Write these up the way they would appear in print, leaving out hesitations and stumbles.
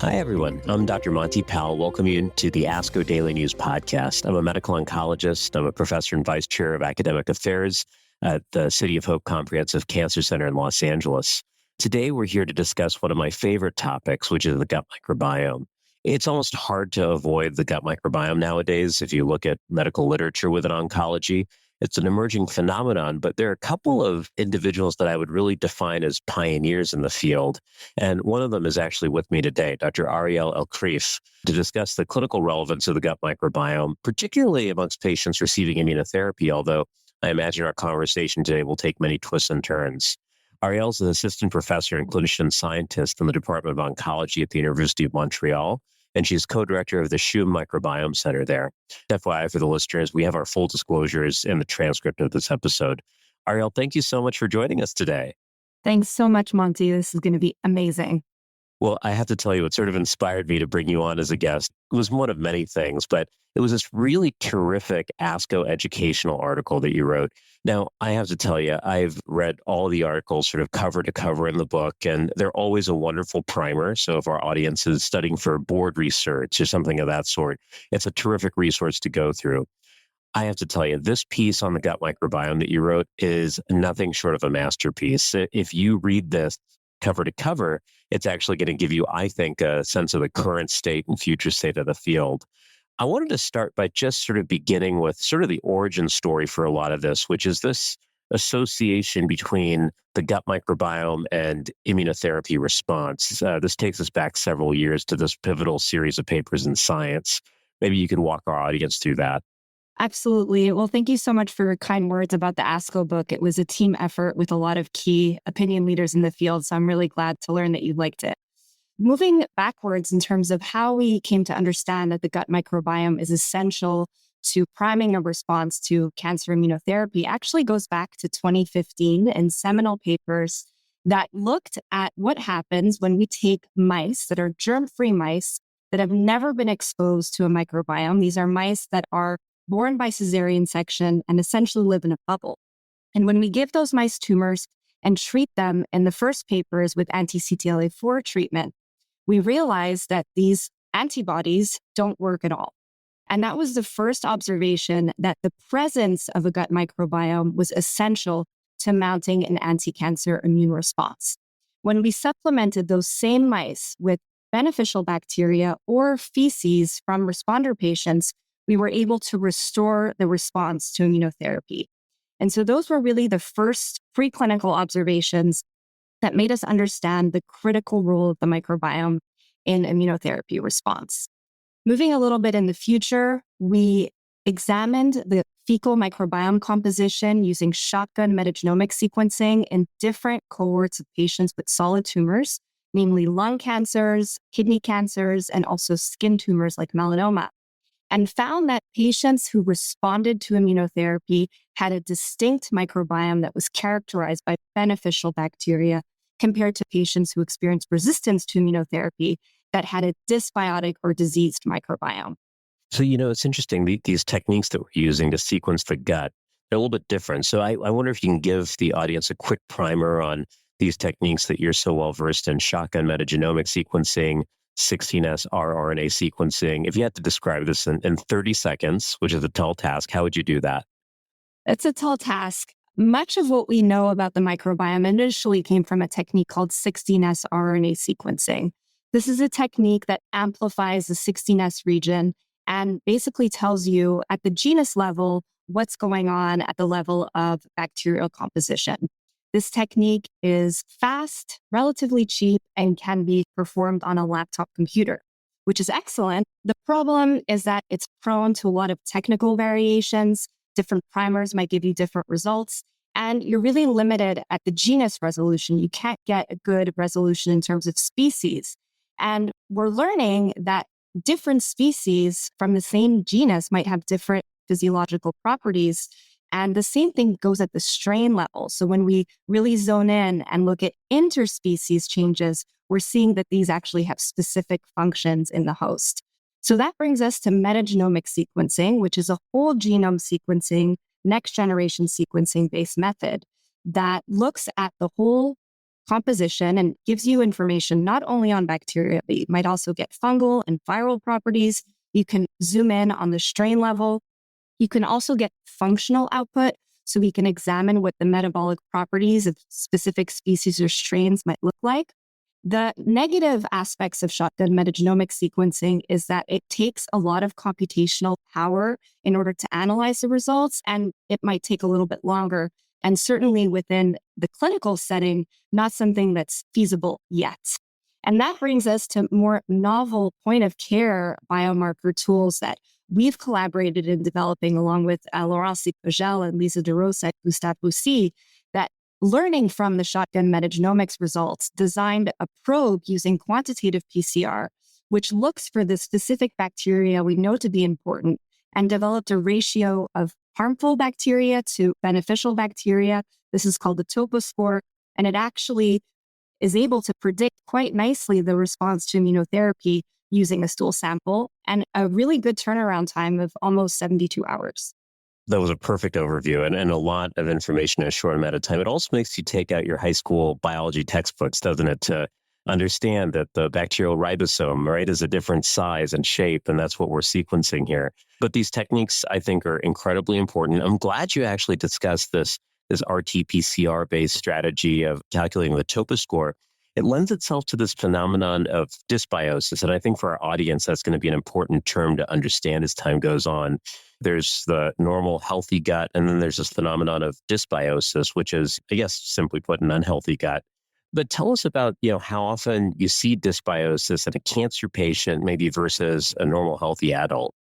Hi, everyone. I'm Dr. Monty Pal. Welcome you to the ASCO Daily News Podcast. I'm a medical oncologist. I'm a professor and vice chair of academic affairs at the City of Hope Comprehensive Cancer Center in Los Angeles. Today, we're here to discuss one of my favorite topics, which is the gut microbiome. It's almost hard to avoid the gut microbiome nowadays. If you look at medical literature within oncology, it's an emerging phenomenon, but there are a couple of individuals that I would really define as pioneers in the field. And one of them is actually with me today, Dr. Arielle Elkrief, to discuss the clinical relevance of the gut microbiome, particularly amongst patients receiving immunotherapy, although I imagine our conversation today will take many twists and turns. Arielle is an assistant professor and clinician scientist in the Department of Oncology at the University of Montreal, and she's co-director of the CHUM Microbiome Center there. FYI for the listeners, we have our full disclosures in the transcript of this episode. Arielle, thank you so much for joining us today. Thanks so much, Monty. This is going to be amazing. Well, I have to tell you, what sort of inspired me to bring you on as a guest was one of many things, but it was this really terrific ASCO educational article that you wrote. Now, I have to tell you, I've read all the articles sort of cover to cover in the book, and they're always a wonderful primer. So if our audience is studying for board research or something of that sort, it's a terrific resource to go through. I have to tell you, this piece on the gut microbiome that you wrote is nothing short of a masterpiece. If you read this cover to cover, it's actually going to give you, I think, a sense of the current state and future state of the field. I wanted to start by just sort of beginning with sort of the origin story for a lot of this, which is this association between the gut microbiome and immunotherapy response. This takes us back several years to this pivotal series of papers in Science. Maybe you could walk our audience through that. Absolutely. Well, thank you so much for your kind words about the ASCO book. It was a team effort with a lot of key opinion leaders in the field, so I'm really glad to learn that you liked it. Moving backwards in terms of how we came to understand that the gut microbiome is essential to priming a response to cancer immunotherapy actually goes back to 2015 in seminal papers that looked at what happens when we take mice that are germ-free mice that have never been exposed to a microbiome. These are mice that are born by cesarean section and essentially live in a bubble. And when we give those mice tumors and treat them in the first papers with anti-CTLA-4 treatment, we realized that these antibodies don't work at all. And that was the first observation that the presence of a gut microbiome was essential to mounting an anti-cancer immune response. When we supplemented those same mice with beneficial bacteria or feces from responder patients, we were able to restore the response to immunotherapy. And so those were really the first preclinical observations that made us understand the critical role of the microbiome in immunotherapy response. Moving a little bit in the future, we examined the fecal microbiome composition using shotgun metagenomic sequencing in different cohorts of patients with solid tumors, namely lung cancers, kidney cancers, and also skin tumors like melanoma, and found that patients who responded to immunotherapy had a distinct microbiome that was characterized by beneficial bacteria compared to patients who experienced resistance to immunotherapy that had a dysbiotic or diseased microbiome. So, it's interesting, these techniques that we're using to sequence the gut, they're a little bit different. So I wonder if you can give the audience a quick primer on these techniques that you're so well versed in: shotgun metagenomic sequencing, 16S rRNA sequencing. If you had to describe this in 30 seconds, which is a tall task, how would you do that? It's a tall task. Much of what we know about the microbiome initially came from a technique called 16S rRNA sequencing. This is a technique that amplifies the 16S region and basically tells you at the genus level what's going on at the level of bacterial composition. This technique is fast, relatively cheap, and can be performed on a laptop computer, which is excellent. The problem is that it's prone to a lot of technical variations. Different primers might give you different results, and you're really limited at the genus resolution. You can't get a good resolution in terms of species. And we're learning that different species from the same genus might have different physiological properties. And the same thing goes at the strain level. So when we really zone in and look at interspecies changes, we're seeing that these actually have specific functions in the host. So that brings us to metagenomic sequencing, which is a whole genome sequencing, next generation sequencing based method that looks at the whole composition and gives you information not only on bacteria, but you might also get fungal and viral properties. You can zoom in on the strain level. You can also get functional output, so we can examine what the metabolic properties of specific species or strains might look like. The negative aspects of shotgun metagenomic sequencing is that it takes a lot of computational power in order to analyze the results, and it might take a little bit longer. And certainly within the clinical setting, not something that's feasible yet. And that brings us to more novel point of care biomarker tools that we've collaborated in developing along with Laurent Cipogel and Lisa DeRosa at Gustave Roussy, that learning from the shotgun metagenomics results designed a probe using quantitative PCR, which looks for the specific bacteria we know to be important, and developed a ratio of harmful bacteria to beneficial bacteria. This is called the TOPO score, and it actually is able to predict quite nicely the response to immunotherapy using a stool sample, and a really good turnaround time of almost 72 hours. That was a perfect overview and a lot of information in a short amount of time. It also makes you take out your high school biology textbooks, doesn't it, to understand that the bacterial ribosome, right, is a different size and shape, and that's what we're sequencing here. But these techniques, I think, are incredibly important. I'm glad you actually discussed this RT-PCR-based strategy of calculating the TOPO score. It lends itself to this phenomenon of dysbiosis. And I think for our audience, that's going to be an important term to understand as time goes on. There's the normal healthy gut, and then there's this phenomenon of dysbiosis, which is, I guess, simply put, an unhealthy gut. But tell us about, how often you see dysbiosis in a cancer patient, maybe versus a normal healthy adult.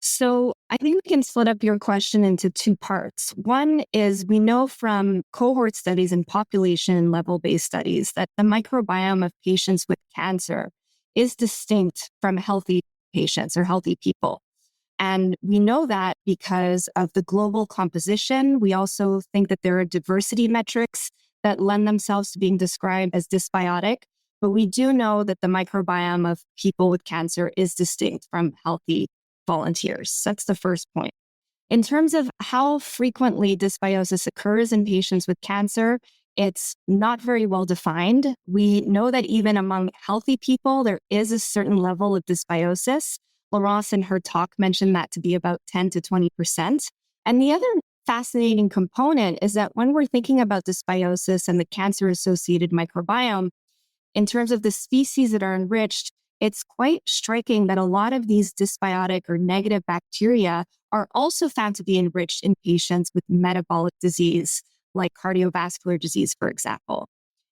So I think we can split up your question into two parts. One is we know from cohort studies and population level-based studies that the microbiome of patients with cancer is distinct from healthy patients or healthy people. And we know that because of the global composition. We also think that there are diversity metrics that lend themselves to being described as dysbiotic. But we do know that the microbiome of people with cancer is distinct from healthy volunteers. That's the first point. In terms of how frequently dysbiosis occurs in patients with cancer, it's not very well defined. We know that even among healthy people, there is a certain level of dysbiosis. Laurence in her talk mentioned that to be about 10 to 20%. And the other fascinating component is that when we're thinking about dysbiosis and the cancer-associated microbiome, in terms of the species that are enriched, it's quite striking that a lot of these dysbiotic or negative bacteria are also found to be enriched in patients with metabolic disease, like cardiovascular disease, for example.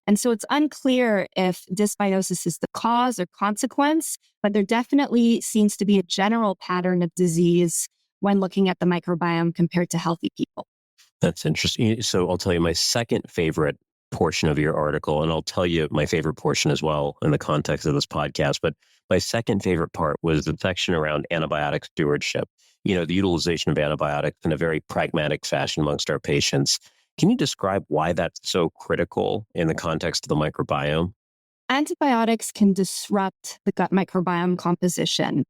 And so it's unclear if dysbiosis is the cause or consequence, but there definitely seems to be a general pattern of disease when looking at the microbiome compared to healthy people. That's interesting. So I'll tell you my second favorite portion of your article, and I'll tell you my favorite portion as well in the context of this podcast. But my second favorite part was the section around antibiotic stewardship, the utilization of antibiotics in a very pragmatic fashion amongst our patients. Can you describe why that's so critical in the context of the microbiome? Antibiotics can disrupt the gut microbiome composition.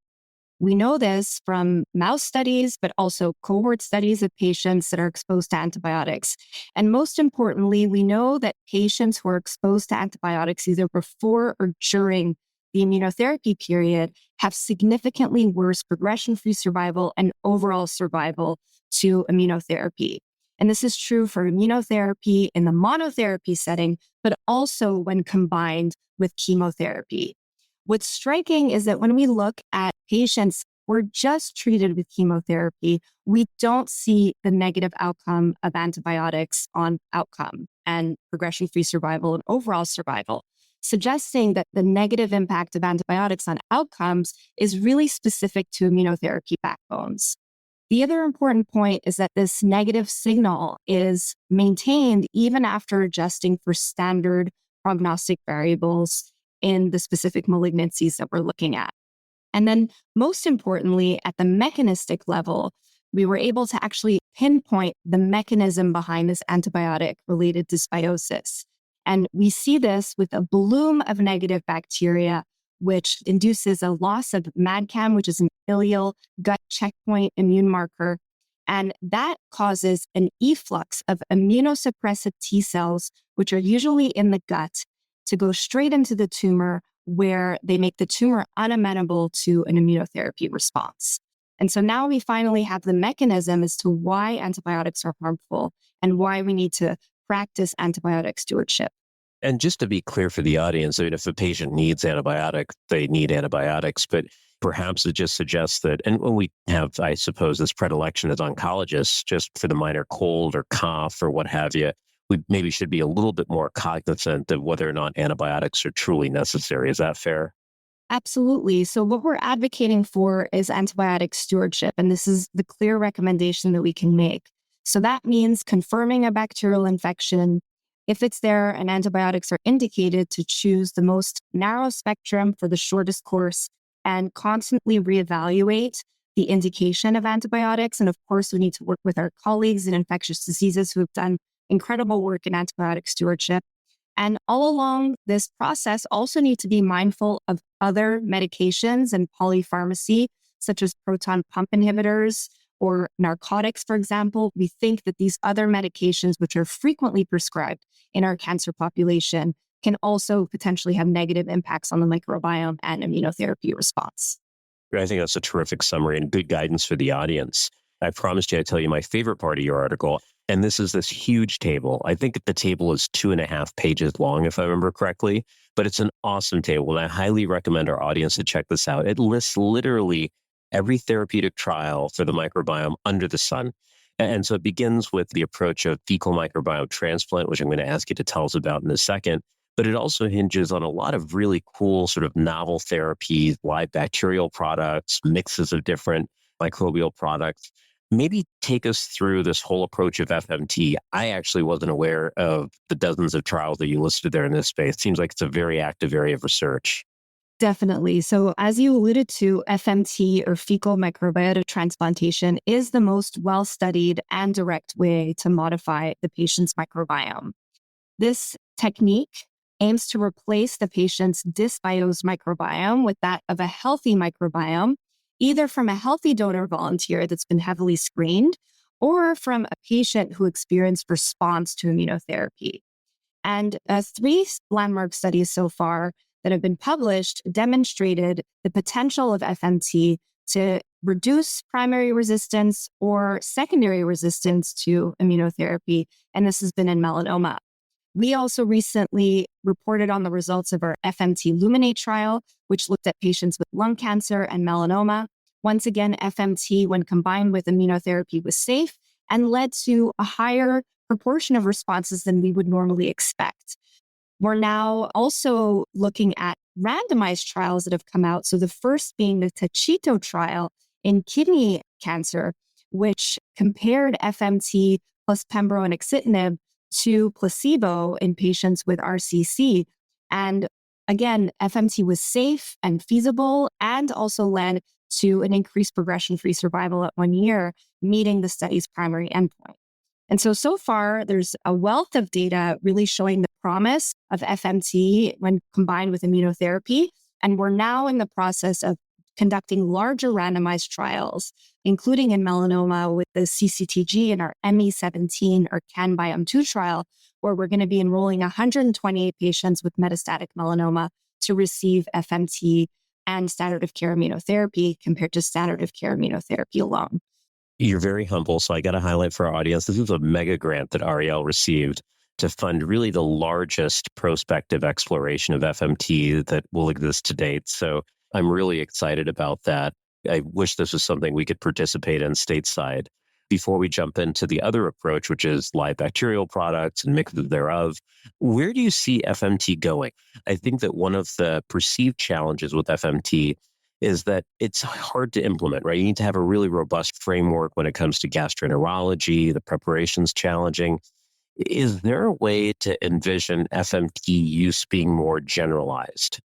We know this from mouse studies, but also cohort studies of patients that are exposed to antibiotics. And most importantly, we know that patients who are exposed to antibiotics either before or during the immunotherapy period have significantly worse progression-free survival and overall survival to immunotherapy. And this is true for immunotherapy in the monotherapy setting, but also when combined with chemotherapy. What's striking is that when we look at patients who are just treated with chemotherapy, we don't see the negative outcome of antibiotics on outcome and progression-free survival and overall survival, suggesting that the negative impact of antibiotics on outcomes is really specific to immunotherapy backbones. The other important point is that this negative signal is maintained even after adjusting for standard prognostic variables in the specific malignancies that we're looking at. And then most importantly, at the mechanistic level, we were able to actually pinpoint the mechanism behind this antibiotic-related dysbiosis. And we see this with a bloom of negative bacteria, which induces a loss of MADCAM, which is an ileal gut checkpoint immune marker. And that causes an efflux of immunosuppressive T cells, which are usually in the gut, to go straight into the tumor where they make the tumor unamenable to an immunotherapy response. And so now we finally have the mechanism as to why antibiotics are harmful and why we need to practice antibiotic stewardship. And just to be clear for the audience, I mean, if a patient needs antibiotics, they need antibiotics, but perhaps it just suggests that, and when we have, I suppose, this predilection as oncologists, just for the minor cold or cough or what have you, we maybe should be a little bit more cognizant of whether or not antibiotics are truly necessary. Is that fair? Absolutely. So what we're advocating for is antibiotic stewardship, and this is the clear recommendation that we can make. So that means confirming a bacterial infection. If it's there and antibiotics are indicated, to choose the most narrow spectrum for the shortest course and constantly reevaluate the indication of antibiotics. And of course, we need to work with our colleagues in infectious diseases who have done incredible work in antibiotic stewardship. And all along this process, also need to be mindful of other medications and polypharmacy, such as proton pump inhibitors or narcotics, for example. We think that these other medications, which are frequently prescribed in our cancer population, can also potentially have negative impacts on the microbiome and immunotherapy response. I think that's a terrific summary and good guidance for the audience. I promised you I'd tell you my favorite part of your article, and this is this huge table. I think the table is 2.5 pages long, if I remember correctly, but it's an awesome table, and I highly recommend our audience to check this out. It lists literally every therapeutic trial for the microbiome under the sun. And so it begins with the approach of fecal microbiome transplant, which I'm going to ask you to tell us about in a second. But it also hinges on a lot of really cool sort of novel therapies, live bacterial products, mixes of different microbial products. Maybe take us through this whole approach of FMT. I actually wasn't aware of the dozens of trials that you listed there in this space. It seems like it's a very active area of research. Definitely. So as you alluded to, FMT or fecal microbiota transplantation is the most well-studied and direct way to modify the patient's microbiome. This technique aims to replace the patient's dysbiosis microbiome with that of a healthy microbiome, either from a healthy donor volunteer that's been heavily screened or from a patient who experienced response to immunotherapy. And 3 landmark studies so far that have been published demonstrated the potential of FMT to reduce primary resistance or secondary resistance to immunotherapy. And this has been in melanoma. We also recently reported on the results of our FMT Luminate trial, which looked at patients with lung cancer and melanoma. Once again, FMT, when combined with immunotherapy, was safe and led to a higher proportion of responses than we would normally expect. We're now also looking at randomized trials that have come out. So the first being the Tachito trial in kidney cancer, which compared FMT plus pembro and axitinib to placebo in patients with RCC. And again, FMT was safe and feasible and also led to an increased progression-free survival at 1 year, meeting the study's primary endpoint. And so far, there's a wealth of data really showing the promise of FMT when combined with immunotherapy. And we're now in the process of conducting larger randomized trials, including in melanoma with the CCTG and our ME17 or CanBiome-2 trial, where we're going to be enrolling 128 patients with metastatic melanoma to receive FMT and standard of care immunotherapy compared to standard of care immunotherapy alone. You're very humble, so I got to highlight for our audience, this is a mega grant that Arielle received to fund really the largest prospective exploration of FMT that will exist to date. So I'm really excited about that. I wish this was something we could participate in stateside. Before we jump into the other approach, which is live bacterial products and mixes thereof, where do you see FMT going? I think that one of the perceived challenges with FMT is that it's hard to implement, right? You need to have a really robust framework when it comes to gastroenterology. The preparation's challenging. Is there a way to envision FMT use being more generalized?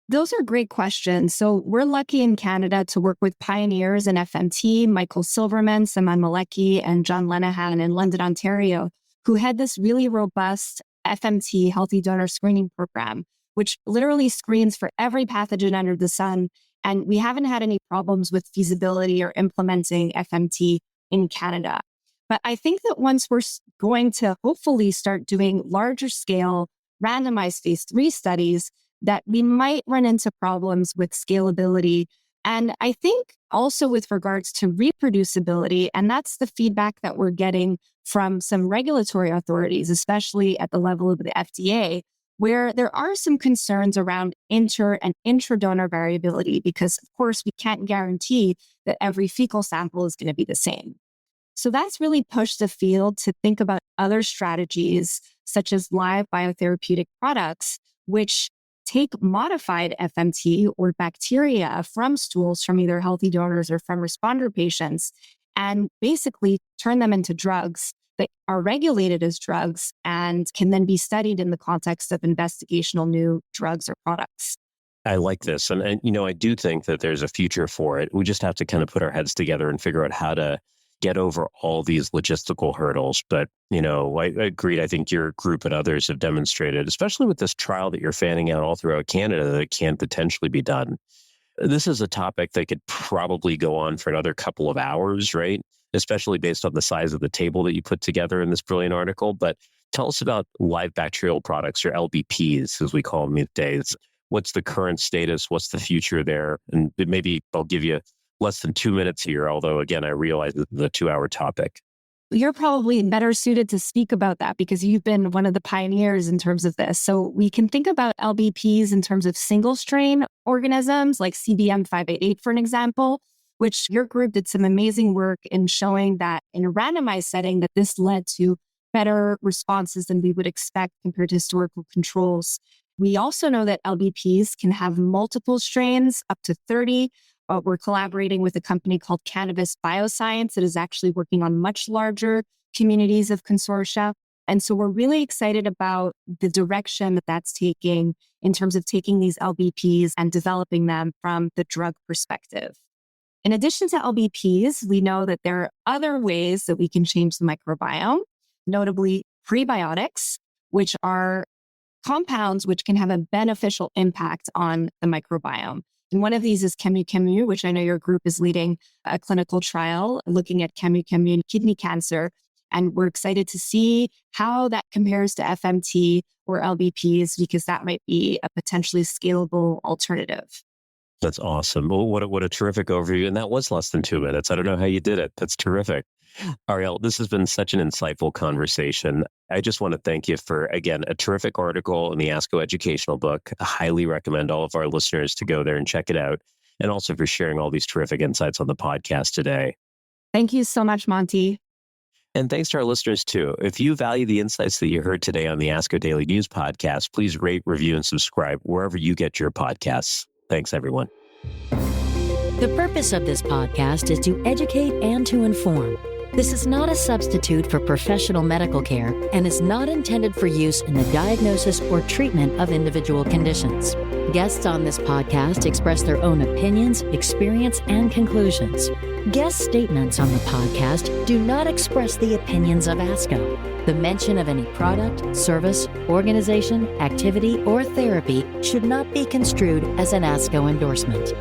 Those are great questions. So we're lucky in Canada to work with pioneers in FMT, Michael Silverman, Saman Malecki, and John Lenahan in London, Ontario, who had this really robust FMT healthy donor screening program, which literally screens for every pathogen under the sun. And we haven't had any problems with feasibility or implementing FMT in Canada. But I think that once we're going to hopefully start doing larger scale randomized phase 3 studies, that we might run into problems with scalability. And I think also with regards to reproducibility, and that's the feedback that we're getting from some regulatory authorities, especially at the level of the FDA, where there are some concerns around inter and intra-donor variability, because of course we can't guarantee that every fecal sample is going to be the same. So that's really pushed the field to think about other strategies, such as live biotherapeutic products, which take modified FMT or bacteria from stools from either healthy donors or from responder patients and basically turn them into drugs that are regulated as drugs and can then be studied in the context of investigational new drugs or products. I like this. And I do think that there's a future for it. We just have to kind of put our heads together and figure out how to get over all these logistical hurdles. But, I agreed. I think your group and others have demonstrated, especially with this trial that you're fanning out all throughout Canada, that it can potentially be done. This is a topic that could probably go on for another couple of hours, right? Especially based on the size of the table that you put together in this brilliant article. But tell us about live bacterial products, or LBPs, as we call them these days. What's the current status? What's the future there? And maybe I'll give you less than 2 minutes here, although, again, I realize this is a 2-hour topic. You're probably better suited to speak about that because you've been one of the pioneers in terms of this. So we can think about LBPs in terms of single strain organisms like CBM 588, for an example, which your group did some amazing work in showing that in a randomized setting that this led to better responses than we would expect compared to historical controls. We also know that LBPs can have multiple strains, up to 30. We're collaborating with a company called Cannabis Bioscience that is actually working on much larger communities of consortia. And so we're really excited about the direction that that's taking in terms of taking these LBPs and developing them from the drug perspective. In addition to LBPs, we know that there are other ways that we can change the microbiome, notably prebiotics, which are compounds which can have a beneficial impact on the microbiome. And one of these is Camu, which I know your group is leading a clinical trial looking at Camu in kidney cancer. And we're excited to see how that compares to FMT or LBPs, because that might be a potentially scalable alternative. That's awesome. Well, what a terrific overview. And that was less than 2 minutes. I don't know how you did it. That's terrific. Arielle, this has been such an insightful conversation. I just want to thank you for, again, a terrific article in the ASCO educational book. I highly recommend all of our listeners to go there and check it out. And also for sharing all these terrific insights on the podcast today. Thank you so much, Monty. And thanks to our listeners, too. If you value the insights that you heard today on the ASCO Daily News Podcast, please rate, review, and subscribe wherever you get your podcasts. Thanks, everyone. The purpose of this podcast is to educate and to inform. This is not a substitute for professional medical care and is not intended for use in the diagnosis or treatment of individual conditions. Guests on this podcast express their own opinions, experience, and conclusions. Guest statements on the podcast do not express the opinions of ASCO. The mention of any product, service, organization, activity, or therapy should not be construed as an ASCO endorsement.